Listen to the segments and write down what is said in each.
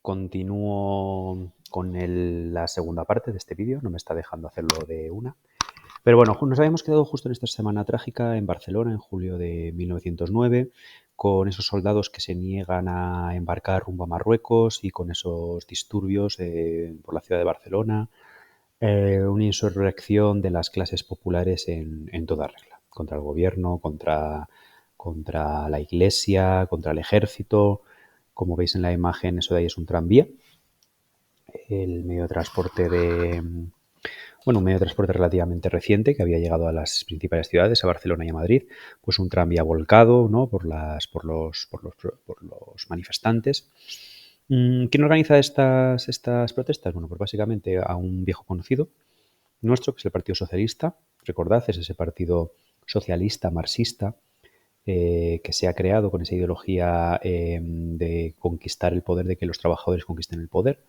Continúo con la segunda parte de este vídeo, no me está dejando hacerlo de una. Pero bueno, nos habíamos quedado justo en esta semana trágica en Barcelona, en julio de 1909, con esos soldados que se niegan a embarcar rumbo a Marruecos y con esos disturbios por la ciudad de Barcelona. Una insurrección de las clases populares en toda regla, contra el gobierno, contra la iglesia, contra el ejército. Como veis en la imagen, eso de ahí es un tranvía, el medio de transporte un medio de transporte relativamente reciente que había llegado a las principales ciudades, a Barcelona y a Madrid, pues un tranvía volcado, ¿no?, por los manifestantes. ¿Quién organiza estas protestas? Bueno, pues básicamente a un viejo conocido nuestro, que es el Partido Socialista. Recordad, es ese partido socialista, marxista, que se ha creado con esa ideología de conquistar el poder, de que los trabajadores conquisten el poder,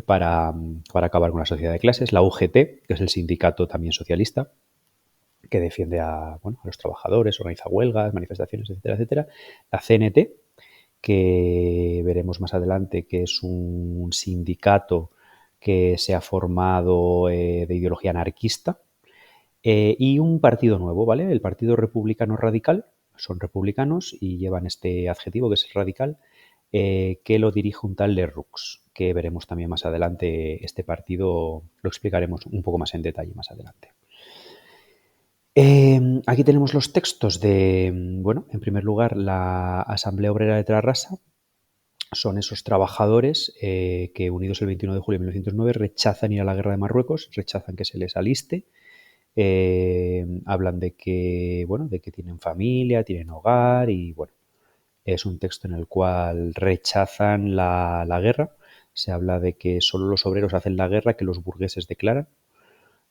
para acabar con la sociedad de clases. La UGT, que es el sindicato también socialista, que defiende a los trabajadores, organiza huelgas, manifestaciones, etcétera, etcétera. La CNT, que veremos más adelante, que es un sindicato que se ha formado de ideología anarquista. Y un partido nuevo, ¿vale? El Partido Republicano Radical. Son republicanos y llevan este adjetivo, que es radical, que lo dirige un tal Lerroux, que veremos también más adelante. Este partido lo explicaremos un poco más en detalle más adelante. Aquí tenemos los textos de, en primer lugar, la Asamblea Obrera de Tarrasa. Son esos trabajadores que, unidos el 21 de julio de 1909, rechazan ir a la guerra de Marruecos, rechazan que se les aliste. Hablan de que tienen familia, tienen hogar y, es un texto en el cual rechazan la guerra. Se habla de que solo los obreros hacen la guerra que los burgueses declaran.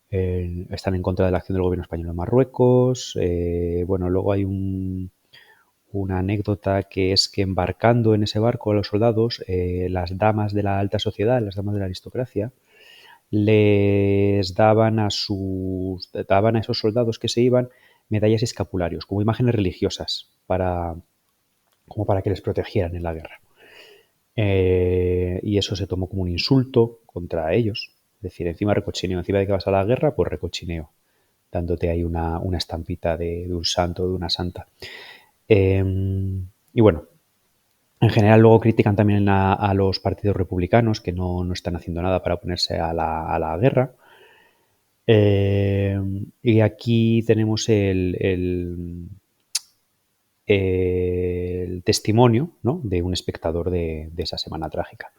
Están en contra de la acción del gobierno español en Marruecos. Luego hay una anécdota, que es que embarcando en ese barco a los soldados, las damas de la alta sociedad, las damas de la aristocracia, les daban a esos soldados que se iban medallas y escapularios, como imágenes religiosas, como para que les protegieran en la guerra. Y eso se tomó como un insulto contra ellos. Es decir, encima recochineo, encima de que vas a la guerra, pues recochineo, dándote ahí una estampita de un santo, de una santa. En general luego critican también a los partidos republicanos, que no están haciendo nada para oponerse a la guerra. Y aquí tenemos el testimonio, ¿no?, de un espectador de esa semana trágica.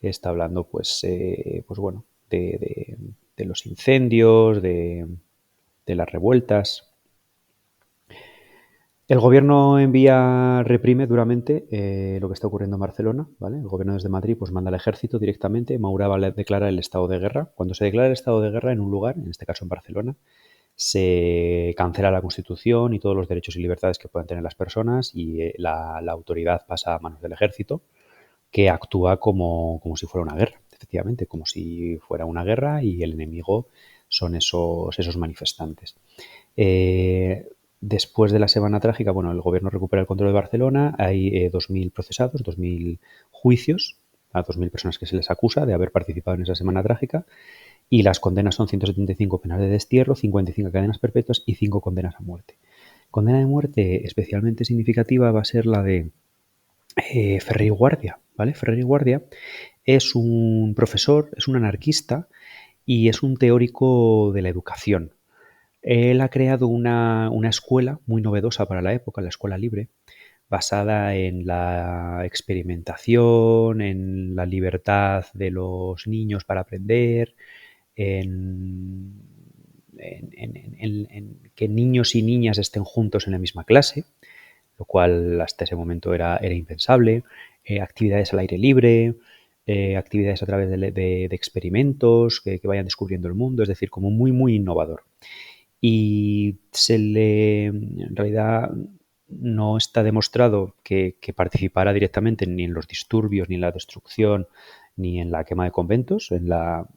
Está hablando de los incendios, de las revueltas. El gobierno reprime duramente lo que está ocurriendo en Barcelona, ¿vale? El gobierno desde Madrid pues manda al ejército directamente. Maura declara el estado de guerra. Cuando se declara el estado de guerra en un lugar, en este caso en Barcelona, se cancela la Constitución y todos los derechos y libertades que puedan tener las personas, y la autoridad pasa a manos del ejército, que actúa como si fuera una guerra, efectivamente, como si fuera una guerra, y el enemigo son esos manifestantes. Después de la semana trágica, el gobierno recupera el control de Barcelona. Hay 2.000 procesados, 2.000 juicios a 2.000 personas que se les acusa de haber participado en esa semana trágica, y las condenas son 175 penas de destierro, 55 cadenas perpetuas y 5 condenas a muerte. Condena de muerte especialmente significativa va a ser la de Ferrer i Guàrdia, ¿vale? Ferrer i Guàrdia es un profesor, es un anarquista y es un teórico de la educación. Él ha creado una escuela muy novedosa para la época, la Escuela Libre, basada en la experimentación, en la libertad de los niños para aprender, en que niños y niñas estén juntos en la misma clase, lo cual hasta ese momento era impensable. Actividades al aire libre, actividades a través de experimentos que vayan descubriendo el mundo, es decir, como muy, muy innovador. Y en realidad no está demostrado que participara directamente ni en los disturbios, ni en la destrucción, ni en la quema de conventos, en la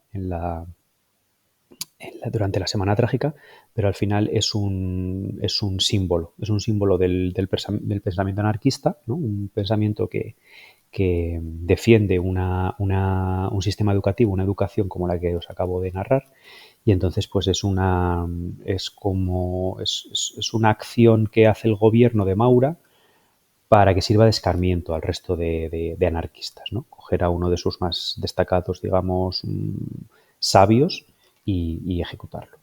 durante la Semana Trágica, pero al final es un símbolo del pensamiento anarquista, ¿no? Un pensamiento que defiende un sistema educativo, una educación como la que os acabo de narrar, y entonces pues es una acción que hace el gobierno de Maura para que sirva de escarmiento al resto de anarquistas, ¿no? Coger a uno de sus más destacados, digamos, sabios y ejecutarlo.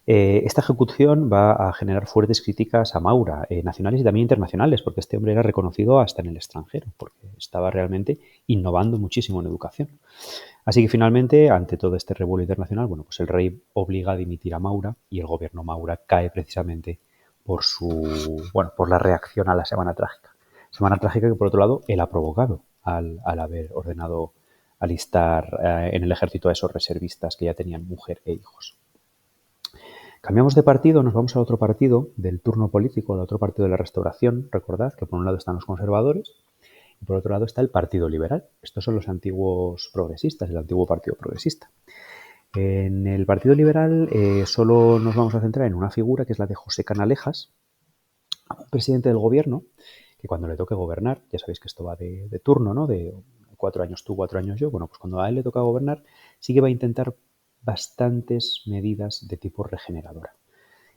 Esta ejecución va a generar fuertes críticas a Maura, nacionales y también internacionales, porque este hombre era reconocido hasta en el extranjero, porque estaba realmente innovando muchísimo en educación. Así que finalmente, ante todo este revuelo internacional, bueno, pues el rey obliga a dimitir a Maura y el gobierno Maura cae precisamente por la reacción a la Semana Trágica. Semana Trágica que, por otro lado, él ha provocado al haber ordenado alistar en el ejército a esos reservistas que ya tenían mujer e hijos. Cambiamos de partido, nos vamos al otro partido del turno político, al otro partido de la Restauración. Recordad que por un lado están los conservadores y por otro lado está el Partido Liberal. Estos son los antiguos progresistas, el antiguo Partido Progresista. En el Partido Liberal solo nos vamos a centrar en una figura que es la de José Canalejas, un presidente del gobierno que cuando le toque gobernar, ya sabéis que esto va de turno, ¿no? De 4 años tú, 4 años yo. Bueno, pues cuando a él le toca gobernar, sí que va a intentar bastantes medidas de tipo regeneradora.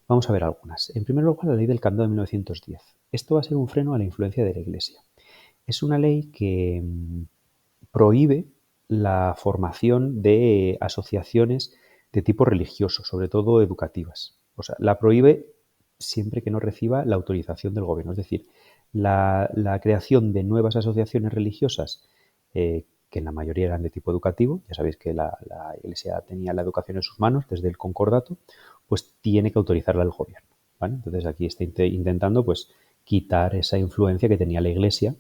Vamos a ver algunas. En primer lugar, la ley del candado de 1910. Esto va a ser un freno a la influencia de la Iglesia. Es una ley que prohíbe la formación de asociaciones de tipo religioso, sobre todo educativas. O sea, la prohíbe siempre que no reciba la autorización del gobierno. Es decir, la creación de nuevas asociaciones religiosas, que en la mayoría eran de tipo educativo, ya sabéis que la Iglesia tenía la educación en sus manos desde el concordato, pues tiene que autorizarla el gobierno, ¿vale? Entonces aquí está intentando pues quitar esa influencia que tenía la Iglesia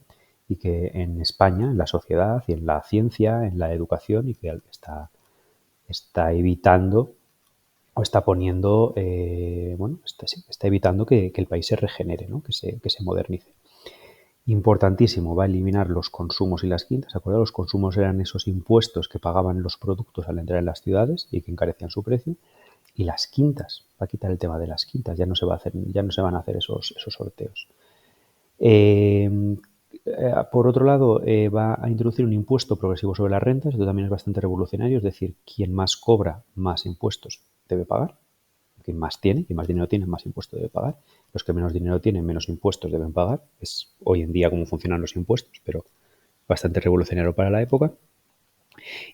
y que en España, en la sociedad y en la ciencia, en la educación, y que está evitando o está poniendo, está evitando que el país se regenere, ¿no? que se modernice. Importantísimo, va a eliminar los consumos y las quintas. ¿Acordáis? Los consumos eran esos impuestos que pagaban los productos al entrar en las ciudades y que encarecían su precio. Y las quintas, va a quitar el tema de las quintas, ya no se van a hacer esos sorteos. Por otro lado, va a introducir un impuesto progresivo sobre las rentas. Esto también es bastante revolucionario, es decir, quien más cobra, más impuestos debe pagar. Quien más tiene, quien más dinero tiene, más impuestos debe pagar. Los que menos dinero tienen, menos impuestos deben pagar. Es hoy en día cómo funcionan los impuestos, pero bastante revolucionario para la época.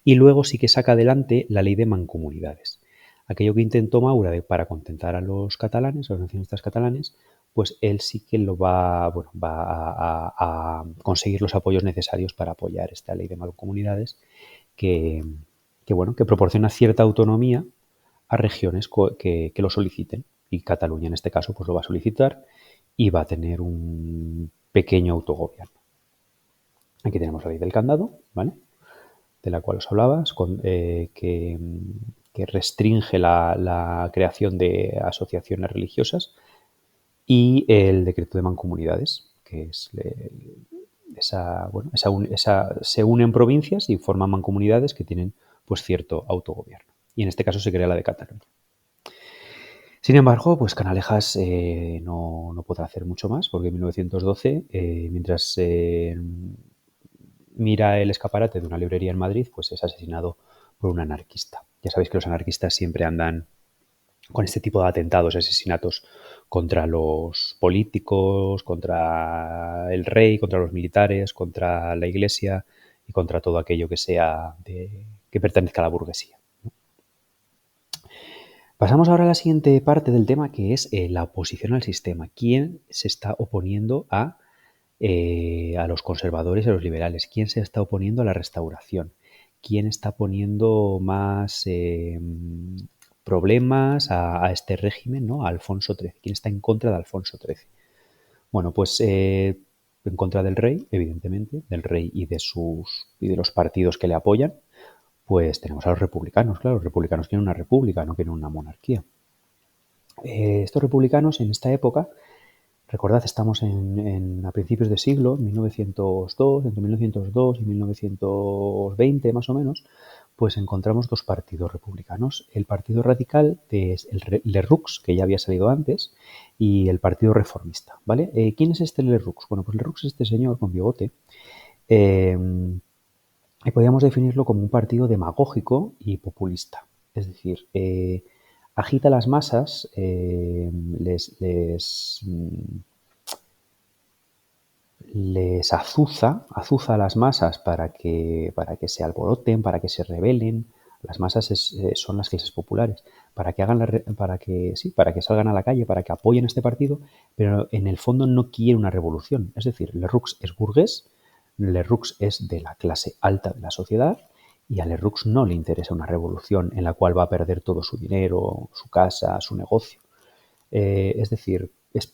Y luego sí que saca adelante la ley de mancomunidades. Aquello que intentó Maura para contentar a los catalanes, a los nacionalistas catalanes, pues él sí que va a conseguir los apoyos necesarios para apoyar esta ley de mancomunidades que, que proporciona cierta autonomía a regiones que lo soliciten. Y Cataluña en este caso pues lo va a solicitar y va a tener un pequeño autogobierno. Aquí tenemos la ley del candado, ¿vale? De la cual os hablabas, que restringe la creación de asociaciones religiosas, y el decreto de mancomunidades, que es se unen provincias y forman mancomunidades que tienen pues cierto autogobierno. Y en este caso se crea la de Cataluña. Sin embargo, pues Canalejas no podrá hacer mucho más, porque en 1912, mientras mira el escaparate de una librería en Madrid, pues es asesinado por un anarquista. Ya sabéis que los anarquistas siempre andan con este tipo de atentados y asesinatos contra los políticos, contra el rey, contra los militares, contra la iglesia y contra todo aquello que pertenezca a la burguesía. Pasamos ahora a la siguiente parte del tema, que es la oposición al sistema. ¿Quién se está oponiendo a los conservadores y a los liberales? ¿Quién se está oponiendo a la restauración? ¿Quién está poniendo más problemas a este régimen, ¿no? A Alfonso XIII. ¿Quién está en contra de Alfonso XIII? Bueno, pues en contra del rey, evidentemente, del rey y de los partidos que le apoyan, pues tenemos a los republicanos. Claro, los republicanos quieren una república, no quieren una monarquía. Estos republicanos en esta época, recordad, estamos a principios de siglo, 1902, entre 1902 y 1920 más o menos, pues encontramos dos partidos republicanos. El Partido Radical es el Lerroux, que ya había salido antes, y el Partido Reformista, ¿vale? ¿Quién es este Lerroux? Bueno, pues Lerroux es este señor con bigote, eh, y podríamos definirlo como un partido demagógico y populista. Es decir, agita las masas, les azuza a las masas para que se alboroten, para que se rebelen. Las masas son las clases populares, para que hagan para que salgan a la calle, para que apoyen este partido, pero en el fondo no quiere una revolución. Es decir, Lerroux es burgués, Lerroux es de la clase alta de la sociedad y a Lerroux no le interesa una revolución en la cual va a perder todo su dinero, su casa, su negocio. Es decir,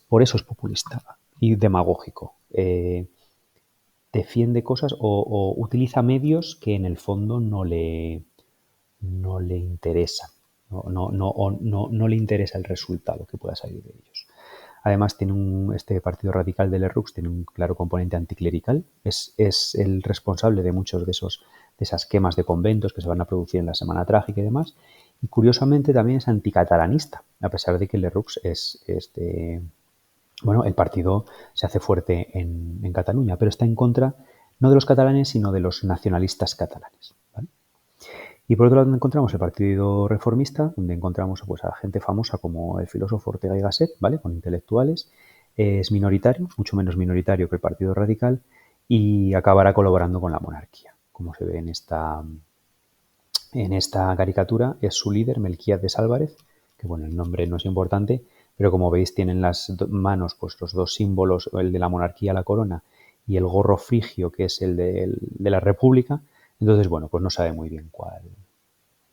por eso es populista y demagógico. Defiende cosas o utiliza medios que en el fondo no le interesan. No le interesa el resultado que pueda salir de ellos. Además, este partido radical de Lerroux tiene un claro componente anticlerical. Es el responsable de muchos de esas quemas de conventos que se van a producir en la Semana Trágica y demás. Y curiosamente también es anticatalanista, a pesar de que Lerroux bueno, el partido se hace fuerte en Cataluña, pero está en contra no de los catalanes, sino de los nacionalistas catalanes, ¿vale? Y por otro lado encontramos el Partido Reformista, donde encontramos pues, a gente famosa como el filósofo Ortega y Gasset, ¿vale? Con intelectuales. Es minoritario, mucho menos minoritario que el Partido Radical, y acabará colaborando con la monarquía. Como se ve en esta caricatura, es su líder, Melquíades Álvarez, que bueno, el nombre no es importante, pero como veis tienen las manos pues los dos símbolos, el de la monarquía, la corona, y el gorro frigio, que es el de la república. Entonces, bueno, pues no sabe muy bien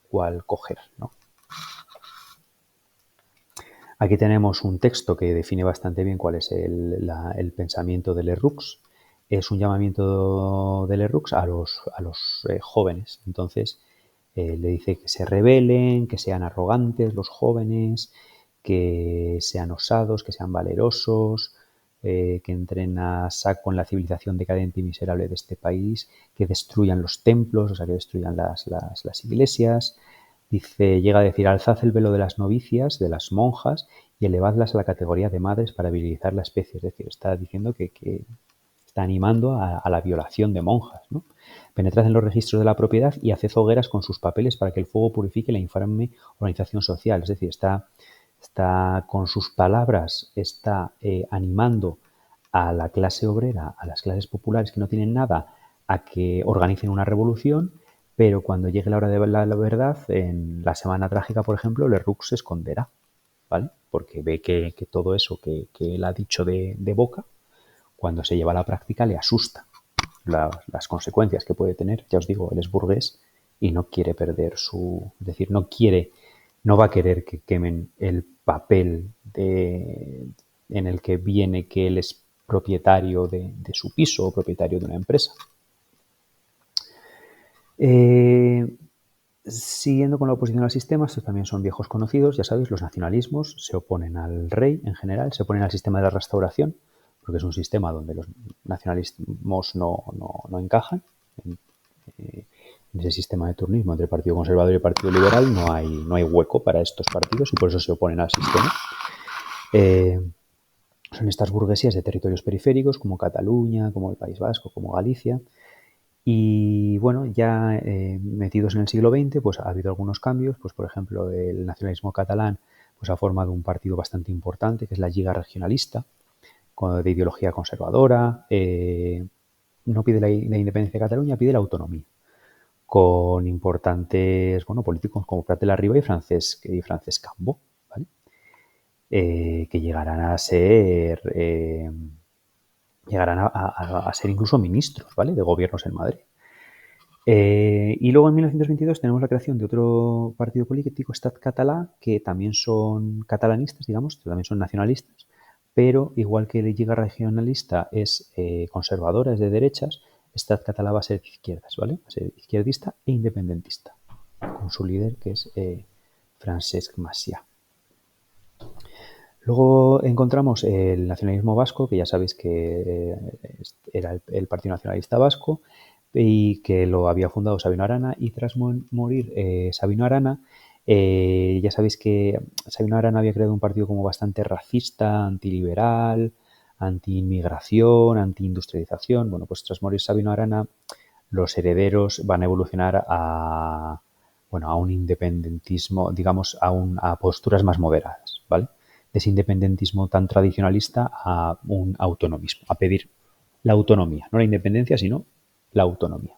cuál coger, ¿no? Aquí tenemos un texto que define bastante bien cuál es el pensamiento de Lerroux. Es un llamamiento de Lerroux a los jóvenes. Entonces, le dice que se rebelen, que sean arrogantes los jóvenes, que sean osados, que sean valerosos, que entren a saco en la civilización decadente y miserable de este país, que destruyan los templos, o sea, que destruyan las iglesias. Dice, llega a decir, alzad el velo de las novicias, de las monjas, y elevadlas a la categoría de madres para virilizar la especie. Es decir, está diciendo que está animando a la violación de monjas, ¿no? Penetrad en los registros de la propiedad y haced hogueras con sus papeles para que el fuego purifique la infame organización social. Es decir, está con sus palabras, está animando a la clase obrera, a las clases populares que no tienen nada, a que organicen una revolución, pero cuando llegue la hora de la verdad, en la Semana Trágica, por ejemplo, Lerroux se esconderá, ¿vale? Porque ve que todo eso que él ha dicho de boca, cuando se lleva a la práctica le asusta las consecuencias que puede tener. Ya os digo, él es burgués y no quiere perder es decir, no va a querer que quemen el papel en el que viene que él es propietario de su piso o propietario de una empresa. Siguiendo con la oposición al sistema, estos también son viejos conocidos, ya sabéis, los nacionalismos se oponen al rey en general, se oponen al sistema de la restauración, porque es un sistema donde los nacionalismos no encajan. En ese sistema de turnismo entre el Partido Conservador y el Partido Liberal no hay hueco para estos partidos y por eso se oponen al sistema. Son estas burguesías de territorios periféricos como Cataluña, como el País Vasco, como Galicia. Y bueno, ya metidos en el siglo XX, pues ha habido algunos cambios. Pues por ejemplo, el nacionalismo catalán pues ha formado un partido bastante importante, que es la Lliga Regionalista, de ideología conservadora. No pide la independencia de Cataluña, pide la autonomía, con importantes políticos como Prat de la Riba y Francesc Cambó, ¿vale? Que llegarán a ser incluso ministros, ¿vale? De gobiernos en Madrid. Y luego en 1922 tenemos la creación de otro partido político, Estat Català, que también son catalanistas, digamos, que también son nacionalistas, pero igual que la Lliga Regionalista es conservadora, es de derechas, Estat Català va a ser de izquierdas, ¿vale? Va a ser izquierdista e independentista, con su líder que es Francesc Macià. Luego encontramos el nacionalismo vasco, que ya sabéis que era el Partido Nacionalista Vasco, y que lo había fundado Sabino Arana, y tras morir Sabino Arana, ya sabéis que Sabino Arana había creado un partido como bastante racista, antiliberal, anti-inmigración, anti-industrialización. Bueno, pues tras morir Sabino Arana, los herederos van a evolucionar a un independentismo, digamos, a posturas más moderadas, ¿vale? De ese independentismo tan tradicionalista a un autonomismo, a pedir la autonomía, no la independencia, sino la autonomía.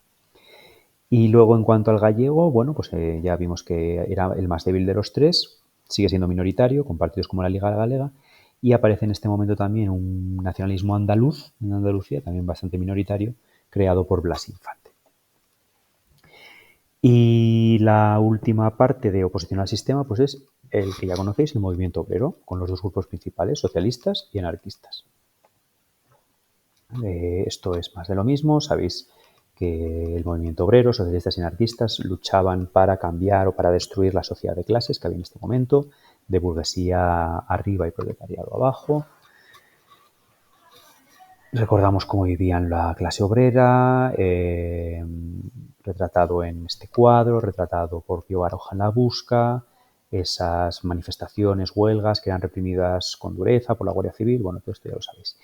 Y luego, en cuanto al gallego, bueno, pues ya vimos que era el más débil de los tres, sigue siendo minoritario, con partidos como la Liga Galega, y aparece en este momento también un nacionalismo andaluz, en Andalucía, también bastante minoritario, creado por Blas Infante. Y la última parte de oposición al sistema, pues es el que ya conocéis, el movimiento obrero, con los dos grupos principales, socialistas y anarquistas. Esto es más de lo mismo, sabéis que el movimiento obrero, socialistas y anarquistas luchaban para cambiar o para destruir la sociedad de clases que había en este momento, de burguesía arriba y proletariado abajo. Recordamos cómo vivían la clase obrera, retratado en este cuadro, retratado por Pío Baroja en La Busca, esas manifestaciones, huelgas que eran reprimidas con dureza por la Guardia Civil, bueno, todo esto ya lo sabéis.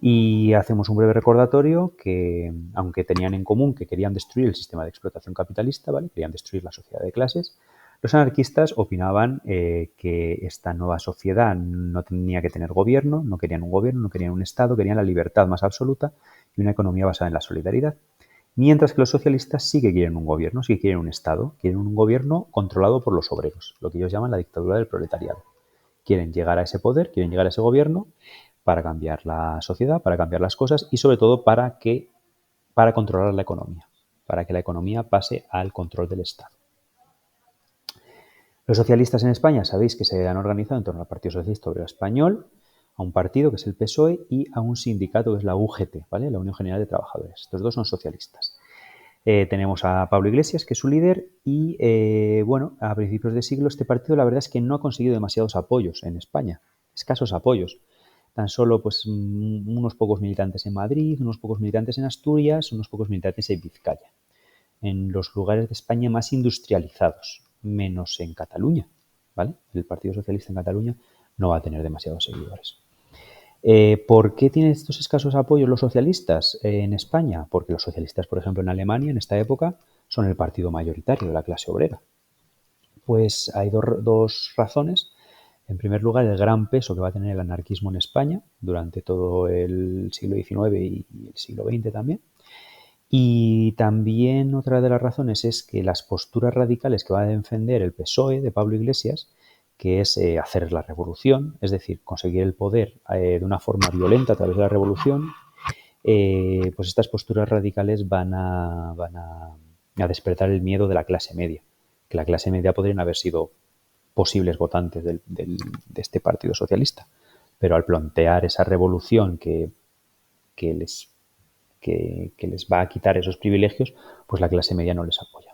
Y hacemos un breve recordatorio que, aunque tenían en común que querían destruir el sistema de explotación capitalista, ¿vale? Querían destruir la sociedad de clases, los anarquistas opinaban que esta nueva sociedad no tenía que tener gobierno, no querían un gobierno, no querían un Estado, querían la libertad más absoluta y una economía basada en la solidaridad. Mientras que los socialistas sí que quieren un gobierno, sí que quieren un Estado, quieren un gobierno controlado por los obreros, lo que ellos llaman la dictadura del proletariado. Quieren llegar a ese poder, quieren llegar a ese gobierno para cambiar la sociedad, para cambiar las cosas y sobre todo para controlar la economía, para que la economía pase al control del Estado. Los socialistas en España sabéis que se han organizado en torno al Partido Socialista Obrero Español, a un partido que es el PSOE y a un sindicato que es la UGT, ¿vale? La Unión General de Trabajadores. Estos dos son socialistas. Tenemos a Pablo Iglesias, que es su líder, y a principios de siglo este partido la verdad es que no ha conseguido demasiados apoyos en España, escasos apoyos. Tan solo pues unos pocos militantes en Madrid, unos pocos militantes en Asturias, unos pocos militantes en Vizcaya, en los lugares de España más industrializados, menos en Cataluña, ¿vale? El Partido Socialista en Cataluña no va a tener demasiados seguidores. ¿Por qué tienen estos escasos apoyos los socialistas en España? Porque los socialistas, por ejemplo, en Alemania, en esta época, son el partido mayoritario de la clase obrera. Pues hay dos razones. En primer lugar, el gran peso que va a tener el anarquismo en España durante todo el siglo XIX y el siglo XX también. Y también otra de las razones es que las posturas radicales que va a defender el PSOE de Pablo Iglesias, que es hacer la revolución, es decir, conseguir el poder de una forma violenta a través de la revolución, pues estas posturas radicales van a despertar el miedo de la clase media, que la clase media podrían haber sido posibles votantes de este Partido Socialista, pero al plantear esa revolución que les va a quitar esos privilegios, pues la clase media no les apoya.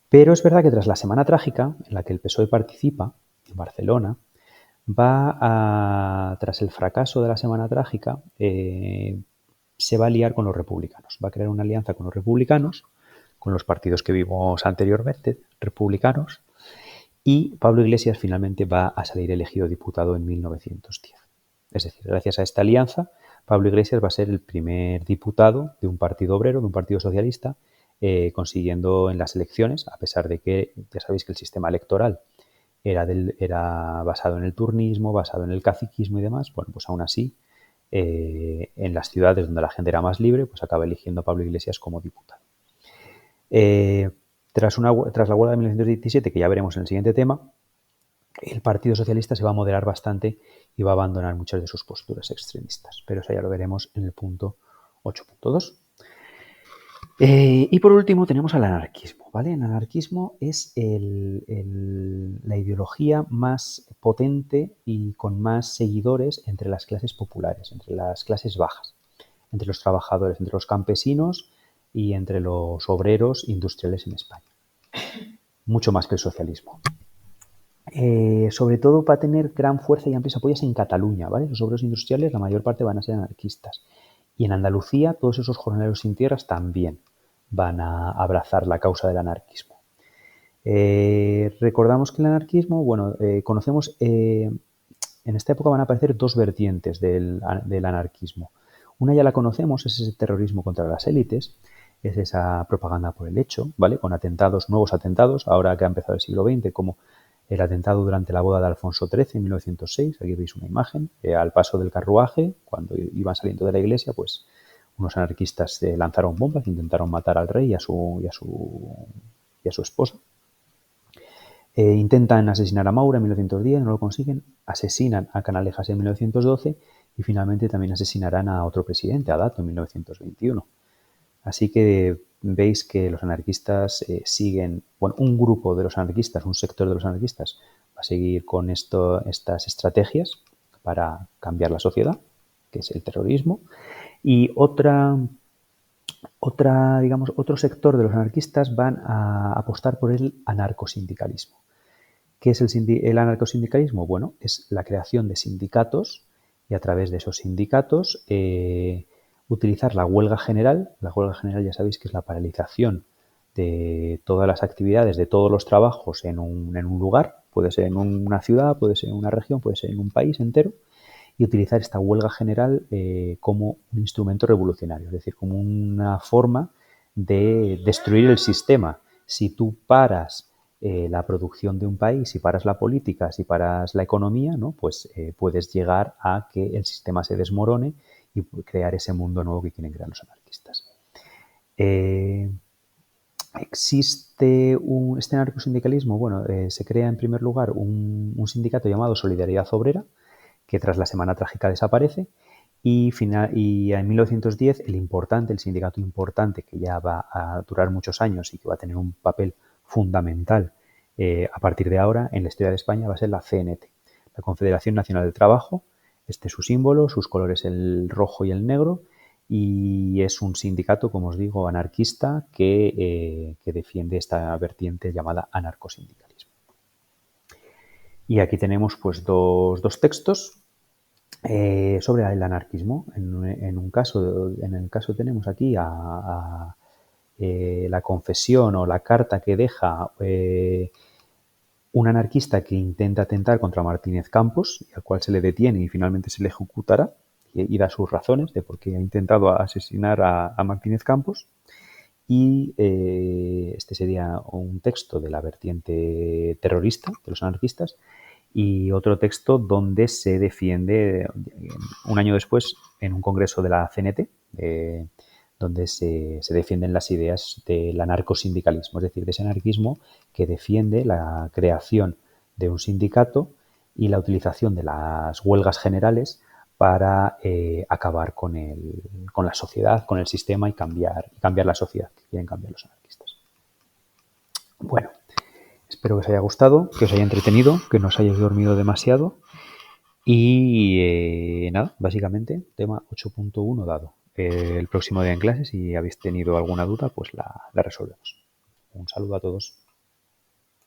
Pero es verdad que tras la Semana Trágica, en la que el PSOE participa, en Barcelona, tras el fracaso de la Semana Trágica, se va a liar con los republicanos. Va a crear una alianza con los republicanos, con los partidos que vimos anteriormente, republicanos, y Pablo Iglesias finalmente va a salir elegido diputado en 1910. Es decir, gracias a esta alianza, Pablo Iglesias va a ser el primer diputado de un partido obrero, de un partido socialista, consiguiendo en las elecciones, a pesar de que ya sabéis que el sistema electoral era basado en el turnismo, basado en el caciquismo y demás, bueno, pues aún así, en las ciudades donde la gente era más libre, pues acaba eligiendo a Pablo Iglesias como diputado. Tras la huelga de 1917, que ya veremos en el siguiente tema, el Partido Socialista se va a moderar bastante y va a abandonar muchas de sus posturas extremistas, pero eso ya lo veremos en el punto 8.2. Y por último tenemos al anarquismo, ¿vale? El anarquismo es la ideología más potente y con más seguidores entre las clases populares, entre las clases bajas, entre los trabajadores, entre los campesinos y entre los obreros industriales en España. Mucho más que el socialismo. Sobre todo va a tener gran fuerza y amplios apoyos en Cataluña, ¿vale? Los obreros industriales, la mayor parte van a ser anarquistas. Y en Andalucía todos esos jornaleros sin tierras también van a abrazar la causa del anarquismo. Recordamos que el anarquismo, bueno, conocemos, en esta época van a aparecer dos vertientes del anarquismo. Una ya la conocemos, es ese terrorismo contra las élites, es esa propaganda por el hecho, ¿vale? Con atentados, nuevos atentados, ahora que ha empezado el siglo XX, como el atentado durante la boda de Alfonso XIII en 1906, aquí veis una imagen, al paso del carruaje, cuando iban saliendo de la iglesia, pues unos anarquistas lanzaron bombas, intentaron matar al rey y a su esposa. Intentan asesinar a Maura en 1910, no lo consiguen, asesinan a Canalejas en 1912 y finalmente también asesinarán a otro presidente, a Dato, en 1921. Así que veis que los anarquistas siguen, bueno, un grupo de los anarquistas, un sector de los anarquistas va a seguir con estas estrategias para cambiar la sociedad, que es el terrorismo, y otro sector de los anarquistas van a apostar por el anarcosindicalismo. ¿Qué es el anarcosindicalismo? Bueno, es la creación de sindicatos y a través de esos sindicatos utilizar la huelga general. La huelga general ya sabéis que es la paralización de todas las actividades, de todos los trabajos en un lugar, puede ser en una ciudad, puede ser en una región, puede ser en un país entero, y utilizar esta huelga general como un instrumento revolucionario, es decir, como una forma de destruir el sistema. Si tú paras la producción de un país, si paras la política, si paras la economía, ¿no? Pues puedes llegar a que el sistema se desmorone y crear ese mundo nuevo que quieren crear los anarquistas. Existe este anarcosindicalismo, bueno, se crea en primer lugar un sindicato llamado Solidaridad Obrera, que tras la Semana Trágica desaparece, y en 1910 el sindicato importante, que ya va a durar muchos años y que va a tener un papel fundamental a partir de ahora en la historia de España, va a ser la CNT, la Confederación Nacional del Trabajo. Este es su símbolo, sus colores el rojo y el negro, y es un sindicato, como os digo, anarquista que defiende esta vertiente llamada anarcosindicalismo. Y aquí tenemos pues dos textos sobre el anarquismo. En el caso tenemos aquí la confesión o la carta que deja un anarquista que intenta atentar contra Martínez Campos, al cual se le detiene y finalmente se le ejecutará, y da sus razones de por qué ha intentado asesinar a Martínez Campos. Y este sería un texto de la vertiente terrorista de los anarquistas, y otro texto donde se defiende, un año después, en un congreso de la CNT, donde se defienden las ideas del anarcosindicalismo, es decir, de ese anarquismo que defiende la creación de un sindicato y la utilización de las huelgas generales para acabar con la sociedad, con el sistema y cambiar la sociedad que quieren cambiar los anarquistas. Bueno, espero que os haya gustado, que os haya entretenido, que no os hayáis dormido demasiado. Y nada, básicamente, tema 8.1 dado. El próximo día en clase, si habéis tenido alguna duda, pues la resolvemos. Un saludo a todos.